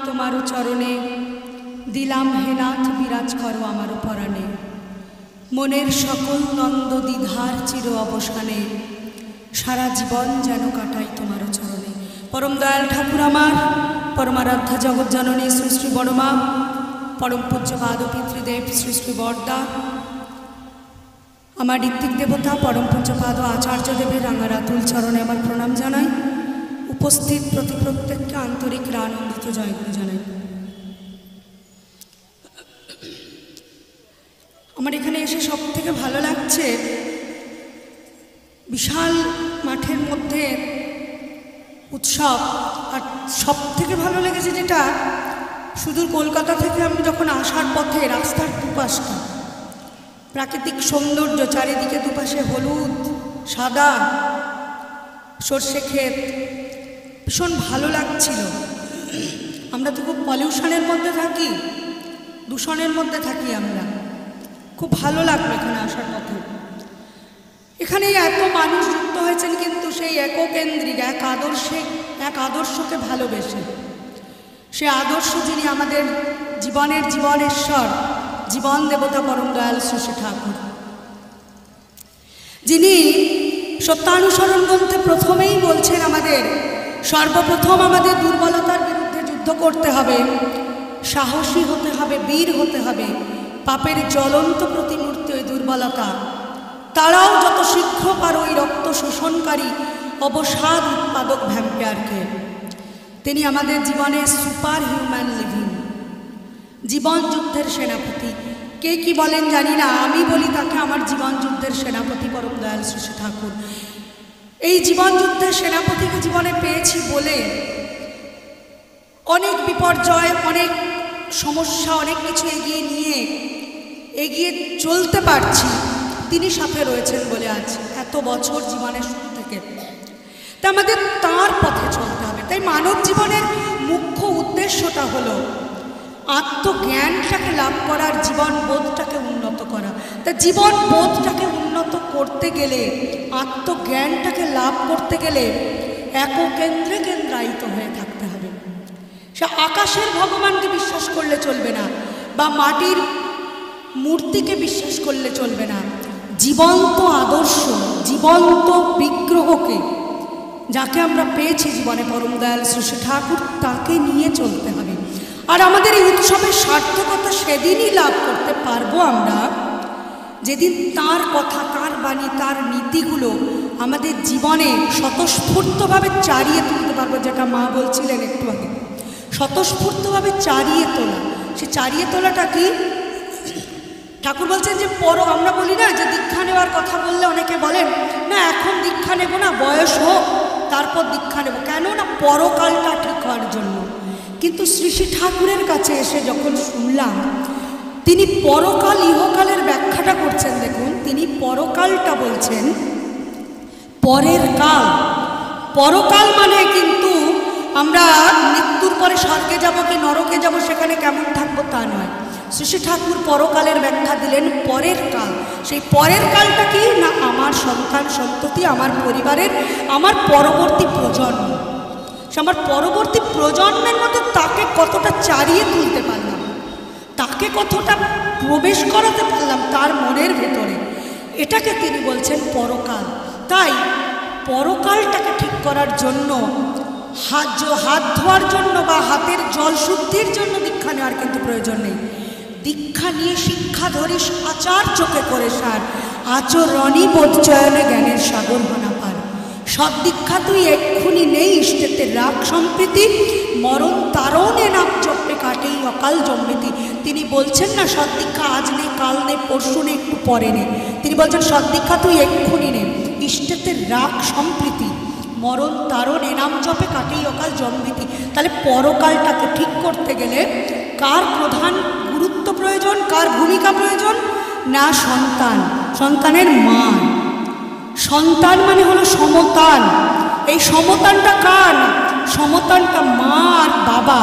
তোমারও চরণে, দিলাম হেনাথ বিরাজ করো আমারও পরাণে। মনের সকল দ্বন্দ্ব দ্বিধার চির অবসানে, সারা জীবন যেন কাটাই তোমারও চরণে। পরম দয়াল ঠাকুর আমার, পরমারাধ্যা জগৎজননী শ্রী শ্রী বড়মা, পরম পূজ্যপাদ পিতৃদেব শ্রী শ্রী বরদা, আমার ঋত্বিক দেবতা পরম পূজ্যপাদ আচার্যদেবের রাঙারাতুল চরণে আমার প্রণাম জানাই। উপস্থিত প্রত্যেককে আন্তরিক আনন্দিত জয়গুরু জানাই। আমার এখানে এসে সব থেকে ভালো লাগছে, বিশাল মাঠের মধ্যে উৎসব। আর সব থেকে ভালো লেগেছে যেটা, সুদূর কলকাতা থেকে আমি যখন আসার পথে রাস্তার দুপাশটা প্রাকৃতিক সৌন্দর্য, চারিদিকে দুপাশে হলুদ সাদা সর্ষে ক্ষেত, ভীষণ ভালো লাগছিল। আমরা তো খুব পলিউশনের মধ্যে থাকি, দূষণের মধ্যে থাকি, আমরা খুব ভালো লাগলো এখানে আসার পথে। এখানে এত মানুষ যুক্ত হয়েছেন কিন্তু সেই এককেন্দ্রিক এক আদর্শকে ভালোবেসে, সে আদর্শ যিনি আমাদের জীবনেশ্বর, জীবন দেবতা পরম দয়াল শ্রী শ্রী ঠাকুর, যিনি সত্যানুসরণ গ্রন্থে প্রথমেই বলছেন আমাদের সর্বপ্রথম আমাদের দুর্বলতার বিরুদ্ধে যুদ্ধ করতে হবে, সাহসী হতে হবে, বীর হতে হবে। পাপের জ্বলন্ত প্রতিমূর্তি ওই দুর্বলতা, তারাও যত শীঘ্র পারো ওই রক্ত শোষণকারী অবসাদ উৎপাদক ভ্যাম্পায়ারকে। তিনি আমাদের জীবনে সুপার হিউম্যান লিভিং, জীবন যুদ্ধের সেনাপতি। কে কি বলেন জানি না, আমি বলি তাকে আমার জীবন যুদ্ধের সেনাপতি পরম দয়াল শ্রী শ্রী ঠাকুর। এই জীবন যুদ্ধের সেনাপতিকে জীবনে পেয়েছি বলে অনেক বিপর্যয়, অনেক সমস্যা, অনেক কিছু এগিয়ে চলতে পারছি। তিনি সাথে রয়েছেন বলে আজ এত বছর জীবনের শুরু থেকে। তা আমাদের তাঁর পথে চলতে হবে। তাই মানব জীবনের মুখ্য উদ্দেশ্যটা হলো আত্মজ্ঞানটাকে লাভ করার, জীবন বোধটাকে উন্নত করা। তা জীবন বোধটাকে উন্নত করতে গেলে, আত্মজ্ঞানটাকে লাভ করতে গেলে এককেন্দ্রে কেন্দ্রায়িত হয়ে থাকতে হবে। সে আকাশের ভগবানকে বিশ্বাস করলে চলবে না, বা মাটির মূর্তিকে বিশ্বাস করলে চলবে না। জীবন্ত আদর্শ, জীবন্ত বিগ্রহকে, যাকে আমরা পেয়েছি জীবনে পরম দয়াল শ্রী শ্রী ঠাকুর, তাকে নিয়ে চলতে হবে। আর আমাদের এই উৎসবের সার্থকতা সেদিনই লাভ করতে পারবো আমরা, যেদিন তার কথা, তার বাণী, তার নীতিগুলো আমাদের জীবনে স্বতঃস্ফূর্তভাবে চারিয়ে তুলতে পারবো। যেটা মা বলছিলেন একটু আগে, স্বতঃস্ফূর্তভাবে চারিয়ে তোলা। সে চারিয়ে তোলাটা কি? ঠাকুর বলছেন যে আমরা বলি না যে দীক্ষা নেওয়ার কথা বললে অনেকে বলেন না এখন দীক্ষা নেব না, বয়স হোক তারপর দীক্ষা নেব। কেন না? পরকালটা ঠিক হওয়ার জন্য। কিন্তু শ্রী শ্রী ঠাকুরের কাছে এসে যখন শুনলাম তিনি পরকাল ইহকালের ব্যাখ্যাটা করছেন, দেখুন তিনি পরকালটা বলছেন পরের কাল। পরকাল মানে কিন্তু আমরা মৃত্যুর পরে স্বর্গে যাব কি নরকে যাব, সেখানে কেমন থাকবো তা নয়। শ্রী শ্রী ঠাকুর পরকালের ব্যাখ্যা দিলেন পরের কাল। সেই পরের কালটা কি না? আমার সন্তান সন্ততি, আমার পরিবারের, আমার পরবর্তী প্রজন্ম। আমার পরবর্তী প্রজন্মের মধ্যে তাকে কতটা চারিয়ে তুলতে পারলাম, তাকে কতটা প্রবেশ করাতে পারলাম তার মনের ভেতরে, এটাকে তিনি বলছেন পরকাল। তাই পরকালটাকে ঠিক করার জন্য, হাত ধোয়ার জন্য বা হাতের জল শুদ্ধির জন্য দীক্ষা নেওয়ার কিন্তু প্রয়োজন নেই। দীক্ষা নিয়ে শিক্ষা ধরিস আচার চোখে করে সার, আচরণী বোধচয়নে জ্ঞানের সাগর হনা পার। সদ্দীক্ষা তুই এক্ষুনি নেই, ইষ্টেতে রাগ সম্প্রীতি, মরণ তারণে নাম চপে কাটেই অকাল জম্মিতি। তিনি বলছেন না সদ্দীক্ষা আজ নেই, কাল নেই, পরশু নেই, একটু পরে নেই। তিনি বলছেন সদ্দীক্ষা তুই এক্ষুনি নে, ইষ্টেতে রাগ সম্প্রীতি, মরণ তারণ এনাম জপে কাটেই অকাল জম্মিতি। তাহলে পরকালটাকে ঠিক করতে গেলে কার প্রধান গুরুত্ব প্রয়োজন, কার ভূমিকা প্রয়োজন? না সন্তান, সন্তানের মান। সন্তান মানে হলো সমতান। এই সমতানটা কার? সমতানটা মা আর বাবা,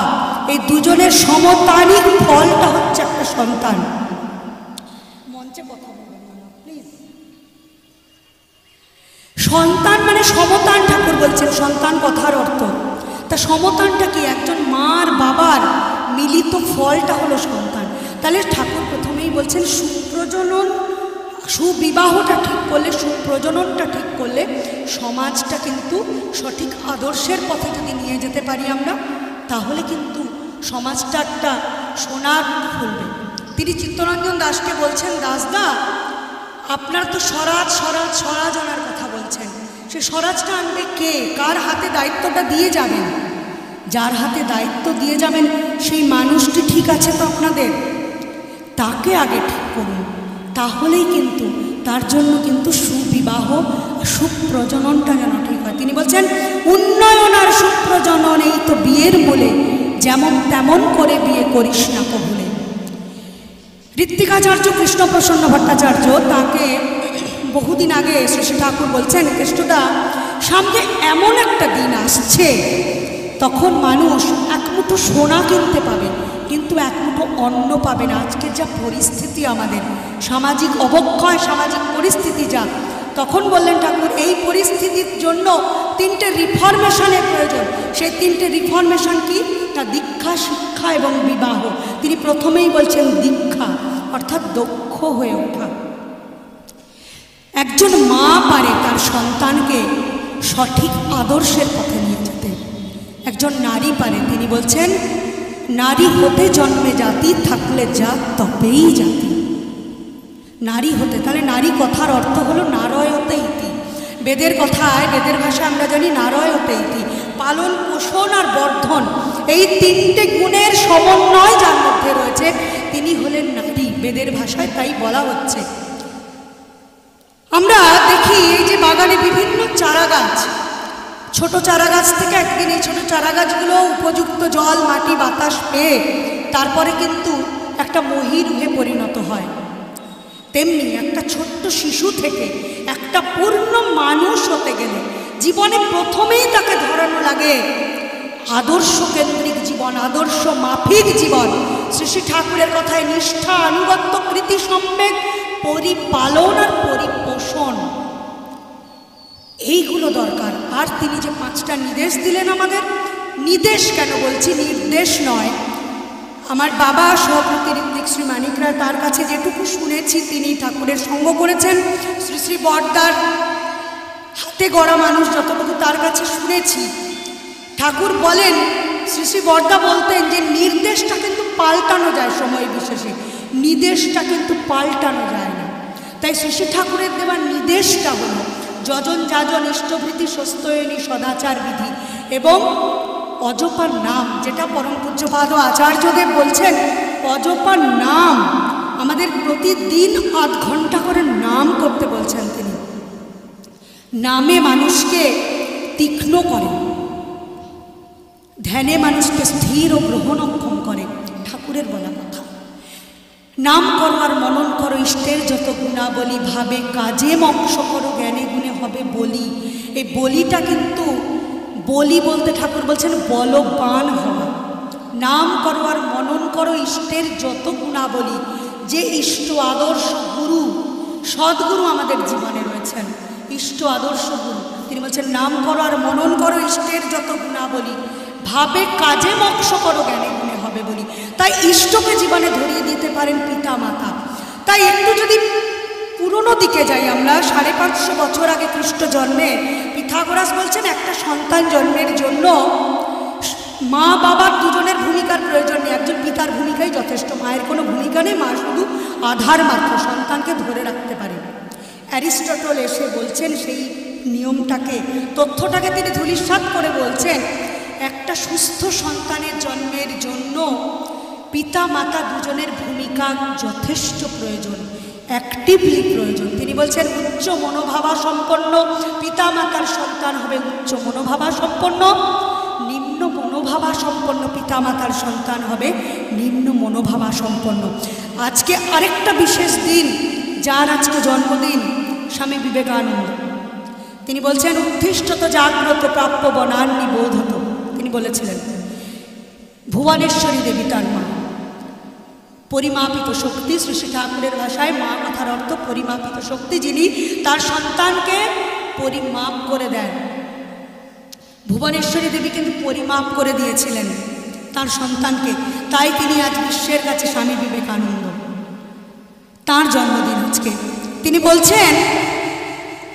এই দুজনের সমতানিক ফলটা হচ্ছে একটা সন্তান। মঞ্চে কথা বলবেন না প্লিজ। সন্তান মানে সমতান। ঠাকুর বলছেন সন্তান কথার অর্থ। তা সমতানটা কি? একজন মার বাবার মিলিত ফলটা হলো সন্তান। তাহলে ঠাকুর প্রথমেই বলছেন সুপ্রজনন, সুবিবাহটা ঠিক করলে, সুপ্রজননটা ঠিক করলে সমাজটা কিন্তু সঠিক আদর্শের পথে যদি নিয়ে যেতে পারি আমরা, তাহলে কিন্তু সমাজটা একটা সোনার ফলবে। তিনি চিত্তরঞ্জন দাসকে বলছেন, দাসদা আপনার তো স্বরাজ স্বরাজ স্বরাজ আনার কথা বলছেন, সে স্বরাজটা আনবে কে? কার হাতে দায়িত্বটা দিয়ে যাবেন? যার হাতে দায়িত্ব দিয়ে যাবেন সেই মানুষটি ঠিক আছে তো আপনাদের? তাকে আগে ঠিক করুন, তাহলেই কিন্তু তার জন্য কিন্তু সুবিবাহ সুপ্রজননটা যেন ঠিক হয়। তিনি বলছেন উন্নয়ন আর সুপ্রজনন এই তো বিয়ের বলে, যেমন তেমন করে বিয়ে করিস না কবলে। ঋত্বিকাচার্য কৃষ্ণপ্রসন্ন ভট্টাচার্য, তাকে বহুদিন আগে শ্রী শ্রী ঠাকুর বলছেন, কৃষ্ণদা সামনে এমন একটা দিন আসছে তখন মানুষ এক মুঠো সোনা কিনতে পাবে কিন্তু এক মুঠো অন্ন পাবে না। আজকের যা পরিস্থিতি, আমাদের সামাজিক অবক্ষয়, সামাজিক পরিস্থিতি যা, তখন বললেন ঠাকুর এই পরিস্থিতির জন্য 3টে রিফরমেশনের প্রয়োজন। সেই 3টে রিফরমেশন কি? তা দীক্ষা, শিক্ষা এবং বিবাহ। তিনি প্রথমেই বলছেন দীক্ষা, অর্থাৎ দক্ষ হয়ে ওঠা। একজন মা পারে তার সন্তানকে সঠিক আদর্শের পথে নিয়ে যেতে, একজন নারী পারে। তিনি বলছেন নারী হতে জন্মে জাতি, থাকলে জাত তবেই জাতি। নারী হতে, তাহলে নারী কথার অর্থ হলো নারয়তে ইতি। বেদের কথায়, বেদের ভাষায় আমরা জানি নারয়তে ইতি, পালন পোষণ আর বর্ধন, এই 3টে গুণের সমন্বয় যার মধ্যে রয়েছে তিনি হলেন নারী। বেদের ভাষায় তাই বলা হচ্ছে। আমরা দেখি এই যে বাগানে বিভিন্ন চারা গাছ, ছোট চারা গাছ থেকে একদিন এই ছোট চারা গাছগুলো উপযুক্ত জল, মাটি, বাতাস পেয়ে তারপরে কিন্তু একটা মহিরুহে পরিণত হয়। তেমনি একটা ছোট্ট শিশু থেকে একটা পূর্ণ মানুষ হতে গেলে জীবনে প্রথমেই তাকে ধরানো লাগে আদর্শ কেন্দ্রিক জীবন, আদর্শ মাফিক জীবন। শ্রী শ্রী ঠাকুরের কথায় নিষ্ঠা, আনুগত্য, কৃতি সম্বেগ, পরিপালন আর পরিপোষণ, এইগুলো দরকার। আর তিনি যে 5টা নির্দেশ দিলেন আমাদের, নির্দেশ কেন বলছি, নির্দেশ নয়, আমার বাবা সভাপতি ঋত্বিক শ্রী মানিক রায়, তার কাছে যেটুকু শুনেছি, তিনি ঠাকুরের সঙ্গ করেছেন। শ্রী শ্রী বড়দার হাতে গড়া মানুষ, যতটুকু তার কাছে শুনেছি, ঠাকুর বলেন, শ্রী শ্রী বড়দা বলতেন যে নির্দেশটা কিন্তু পাল্টানো যায় সময় বিশেষে, নির্দেশটা কিন্তু পাল্টানো যায় না। তাই শ্রী শ্রী ঠাকুরের দেওয়ার নির্দেশটা হলো যজন যাজন ইষ্টভৃতি স্বস্তয়নী সদাচার বিধি এবং অজপার নাম, যেটা পরম পূজ্যপাদ আচার্যদেব বলছেন, অজপার নাম আমাদের প্রতিদিন 8 ঘন্টা করে নাম করতে বলছেন তিনি। নামে মানুষকে তীক্ষ্ণ করে, ধ্যানে মানুষকে স্থির ও গ্রহণক্ষম করে, ঠাকুরের বলা কথা। নাম করো আর মনন করো ইষ্টের যত গুণাবলী, ভাবে কাজে মক্ষ করো জ্ঞানে গুণে হবে বলি। এই বলিটা কিন্তু, বলি বলতে ঠাকুর বলছেন বলবান হওয়া। নাম করো আর মনন করো ইষ্টের যত গুণাবলী, যে ইষ্ট আদর্শ গুরু, সদ্গুরু আমাদের জীবনে রয়েছেন, ইষ্ট আদর্শ গুরু, তিনি বলছেন নাম করো আর মনন করো ইষ্টের যত গুণাবলী, ভাবে কাজে মক্ষ করো জ্ঞানে গুণে হবে বলি। তাই ইষ্টকে জীবনে ধরিয়ে দিতে পারেন পিতা মাতা। তাই একটু যদি পুরনো দিকে যাই আমরা, 550 বছর আগে খ্রিস্ট জন্মে পিথাগোরাস বলছেন একটা সন্তান জন্মের জন্য মা বাবার দুজনের ভূমিকার প্রয়োজন নেই, একজন পিতার ভূমিকাই যথেষ্ট। মায়ের কোনো ভূমিকা নেই, মা শুধু আধার মাত্র, সন্তানকে ধরে রাখতে পারে। অ্যারিস্টটল এসে বলছেন সেই নিয়মটাকে, তথ্যটাকে তিনি ধূলিসাৎ করে বলছেন, একটা সুস্থ সন্তানের জন্মের জন্য পিতা মাতা দুজনের ভূমিকা যথেষ্ট প্রয়োজন, অ্যাক্টিভলি প্রয়োজন। তিনি বলছেন উচ্চ মনোভাবা সম্পন্ন পিতা মাতার সন্তান হবে উচ্চ মনোভাবা সম্পন্ন, নিম্ন মনোভাবা সম্পন্ন পিতা মাতার সন্তান হবে নিম্ন মনোভাবা সম্পন্ন। আজকে আরেকটা বিশেষ দিন, যার আজকে জন্মদিন, স্বামী বিবেকানন্দ। তিনি বলছেন উত্তিষ্ঠত জাগ্রত প্রাপ্য বনান্নি বোধত। তিনি বলেছিলেন ভুবনেশ্বরী দেবী তার মা, পরিমাপিত শক্তি। শ্রী শ্রী ঠাকুরের ভাষায় মা কথার অর্থ পরিমাপিত শক্তি, যিনি তার সন্তানকে পরিমাপ করে দেন। ভুবনেশ্বরী দেবী কিন্তু পরিমাপ করে দিয়েছিলেন তার সন্তানকে, তাই তিনি আজ বিশ্বের কাছে স্বামী বিবেকানন্দ। তার জন্মদিন আজকে। তিনি বলছেন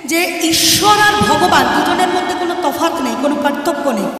যে ঈশ্বর আর ভগবান দুজনের মধ্যে কোনো তফাৎ নেই, কোনো পার্থক্য নেই।